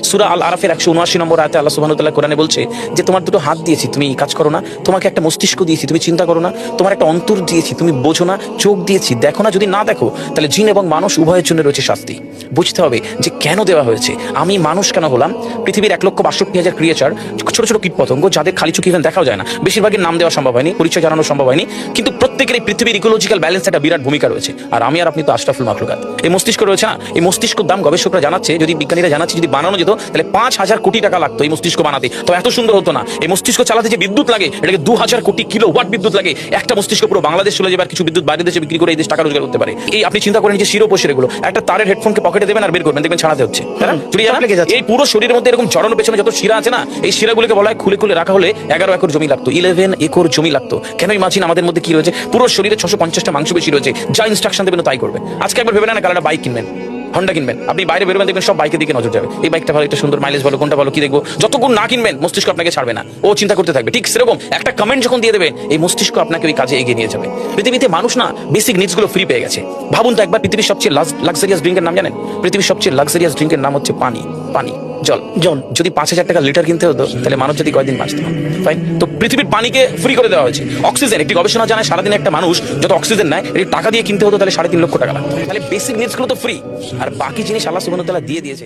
সূরা আল আরাফের 179 নম্বর আয়াতে আল্লাহ সুবহানাহু ওয়া তাআলা কোরআনে বলছে যে তোমার দুটো হাত দিয়েছি তুমি কাজ করো না, তোমাকে একটা মস্তিষ্ক দিয়েছি তুমি চিন্তা করো না, তোমার একটা অন্তর দিয়েছি তুমি বোঝো না, চোখ দিয়েছি দেখো না। যদি না দেখো তাহলে জিন এবং মানুষ উভয়ের জন্য রয়েছে শাস্তি। বুঝতে হবে যে কেন দেওয়া হয়েছে। আমি মানুষ কেন হলাম? পৃথিবীর 1,62,000 ক্রিয়েচার, ছোট ছোট কীটপতঙ্গ যাদের খালি চোখে ইভেন দেখাও যায় না, বেশিরভাগের নাম দেওয়া সম্ভব হয়নি, পরিচয় জানানো সম্ভব হয়নি, কিন্তু প্রত্যেকের এই পৃথিবীর ইকোলজিক্যাল ব্যালেন্স একটা বিরাট ভূমিকা রয়েছে। আর আমি আর আপনি তো আশরাফুল মাখলুকাত। এই মস্তিষ্ক রয়েছে না, এই মস্তিষ্কের দাম গবেষকরা জানাচ্ছে, যদি বিজ্ঞানীরা জানাচ্ছে যদি বানানো যেত তাহলে 5,000 কোটি টাকা লাগতো এই মস্তিষ্ক বানাতে। তো এত সুন্দর হতো না। এই মস্তিষ্ক চালাতে যে বিদ্যুৎ লাগে এটাকে 2,000 কোটি কিলো ওয়াট বিদ্যুৎ লাগে। একটা মস্তিষ্ক পুরো বাংলাদেশ চলে যাবে, আর কিছু বিদ্যুৎ বাইরে দেশে বিক্রি করে এই দেশ টাকা রোজগার করতে পারে। এই আপনি চিন্তা করেন যে শিরোপোষের এগুলো একটা তারের হেডফোনকে পকেটে দেবেন আর বের করবেন, দেখবেন ছাড়াতে হচ্ছে, তাই না? এই পুরো শরীরের মধ্যে এরকম জড়ানো পেছনে যত শিরা আছে না, এই শিরাগুলোকে বলা হয় খুলে খুলে রাখা হলে 11 একর জমি লাগতো, 11 একর জমি লাগতো। কেন ইমাজিন আমাদের মধ্যে কি রয়েছে? পুরো শরীরে 650টা মাংসপেশি রয়েছে, যা ইনস্ট্রাকশন দেবেন তাই করবে। আজকে একবার ভেবে নেন কাল একটা বাইক কিনবেন, হন্ডা কিনবেন, আপনি বাইরে বেরোবেন দেখবেন সব বাইকের দিকে নজর যাবে। এই বাইকটা ভালো, একটা সুন্দর মাইলেজ ভালো, কোনটা ভালো কি দেখবো। যতক্ষণ না কিনবেন মস্তিষ্ক আপনাকে ছাড়বে না, ও চিন্তা করতে থাকবে। ঠিক সেরকম একটা কমেন্ট যখন দিয়ে দেবে এই মস্তিষ্ক আপনাকে ওই কাজে এগিয়ে নিয়ে যাবে। পৃথিবীতে মানুষ না বেসিক নিডস গুলো ফ্রি পেয়ে গেছে। ভাবুন তো একবার, পৃথিবীর সবচেয়ে লাক্সারিয়াস ড্রিঙ্কের নাম জানেন? পৃথিবীর সবচেয়ে লাক্সারিয়াস ড্রিঙ্কের নাম হচ্ছে পানি। পানি, জল। জল যদি 5,000 টাকা লিটার কিনতে হতো তাহলে মানব জাতি কয়দিন বাঁচত? ফাইন। তো পৃথিবীর পানিকে ফ্রি করে দেওয়া হয়েছে। অক্সিজেন, একটি গবেষণা জানায় সারাদিনে একটা মানুষ যত অক্সিজেন নেয় এটি টাকা দিয়ে কিনতে হতো তাহলে 3.5 লক্ষ টাকা লাগতো। তাহলে বেসিক নিডস গুলো তো ফ্রি, আর বাকি জিনিস আল্লাহ সুবহানাহু ওয়া তাআলা দিয়ে দিয়েছে।